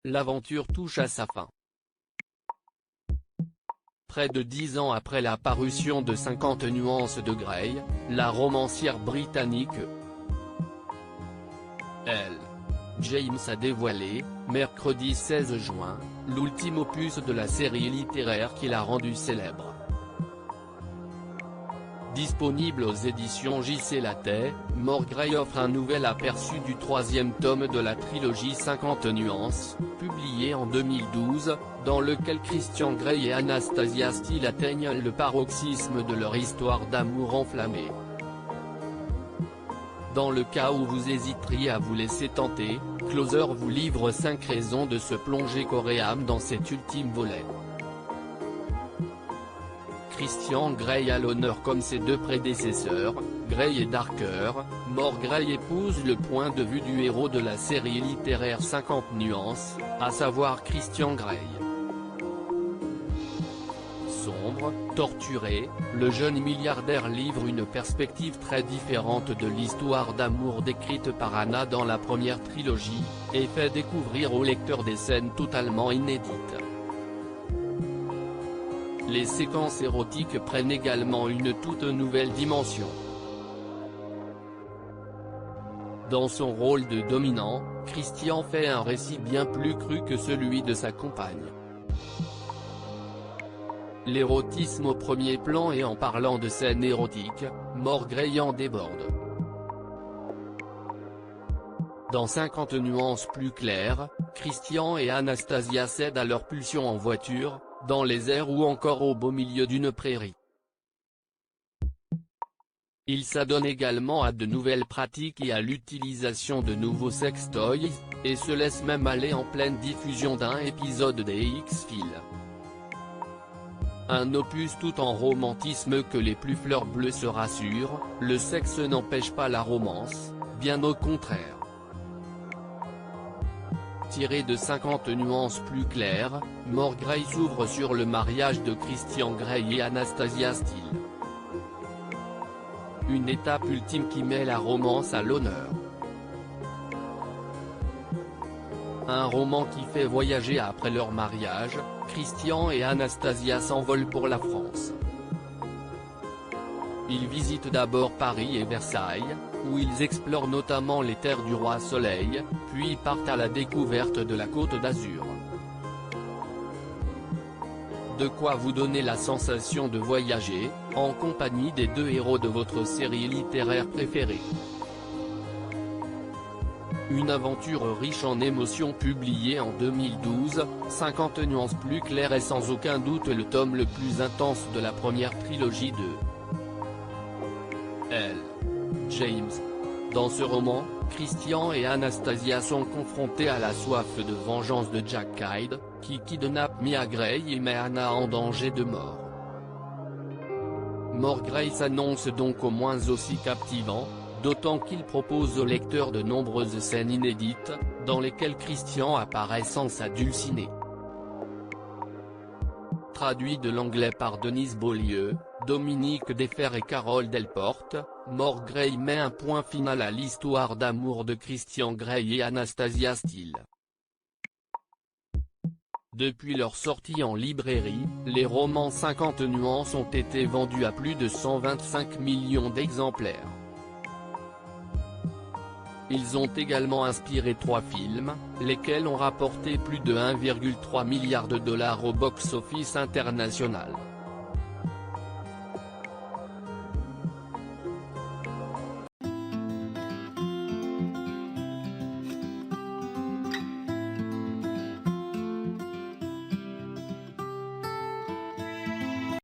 l'aventure touche à sa fin. Près de 10 ans après la parution de 50 nuances de Grey, la romancière britannique L. James a dévoilé, mercredi 16 juin, l'ultime opus de la série littéraire qui l'a rendue célèbre. Disponible aux éditions J.C. Lattès, More Grey offre un nouvel aperçu du troisième tome de la trilogie 50 nuances, publié en 2012, dans lequel Christian Grey et Anastasia Steele atteignent le paroxysme de leur histoire d'amour enflammée. Dans le cas où vous hésiteriez à vous laisser tenter, Closer vous livre 5 raisons de se plonger corps et âme dans cet ultime volet. Christian Grey à l'honneur comme ses deux prédécesseurs, Grey et Darker, More Grey épouse le point de vue du héros de la série littéraire 50 nuances, à savoir Christian Grey. Sombre, torturé, le jeune milliardaire livre une perspective très différente de l'histoire d'amour décrite par Anna dans la première trilogie, et fait découvrir au lecteur des scènes totalement inédites. Les séquences érotiques prennent également une toute nouvelle dimension. Dans son rôle de dominant, Christian fait un récit bien plus cru que celui de sa compagne. L'érotisme au premier plan et en parlant de scènes érotiques, More Grey en déborde. Dans 50 nuances plus claires, Christian et Anastasia cèdent à leur pulsion en voiture, dans les airs ou encore au beau milieu d'une prairie. Ils s'adonnent également à de nouvelles pratiques et à l'utilisation de nouveaux sextoys, et se laissent même aller en pleine diffusion d'un épisode des X-Files. Un opus tout en romantisme que les plus fleurs bleues se rassurent, le sexe n'empêche pas la romance, bien au contraire. Tiré de 50 nuances plus claires, More Grey s'ouvre sur le mariage de Christian Grey et Anastasia Steele. Une étape ultime qui met la romance à l'honneur. Un roman qui fait voyager après leur mariage, Christian et Anastasia s'envolent pour la France. Ils visitent d'abord Paris et Versailles, où ils explorent notamment les terres du Roi Soleil, puis partent à la découverte de la Côte d'Azur. De quoi vous donner la sensation de voyager, en compagnie des deux héros de votre série littéraire préférée. Une aventure riche en émotions publiée en 2012, 50 nuances plus claires est sans aucun doute le tome le plus intense de la première trilogie de L. James. Dans ce roman, Christian et Anastasia sont confrontés à la soif de vengeance de Jack Hyde, qui kidnappe Mia Grey et met Anna en danger de mort. More Grey s'annonce donc au moins aussi captivant, d'autant qu'il propose au lecteur de nombreuses scènes inédites, dans lesquelles Christian apparaît sans s'adulciner. Traduit de l'anglais par Denise Beaulieu, Dominique Deffer et Carole Delporte, More Grey met un point final à l'histoire d'amour de Christian Grey et Anastasia Steele. Depuis leur sortie en librairie, les romans 50 nuances ont été vendus à plus de 125 millions d'exemplaires. Ils ont également inspiré 3 films, lesquels ont rapporté plus de 1,3 milliard de dollars au box-office international.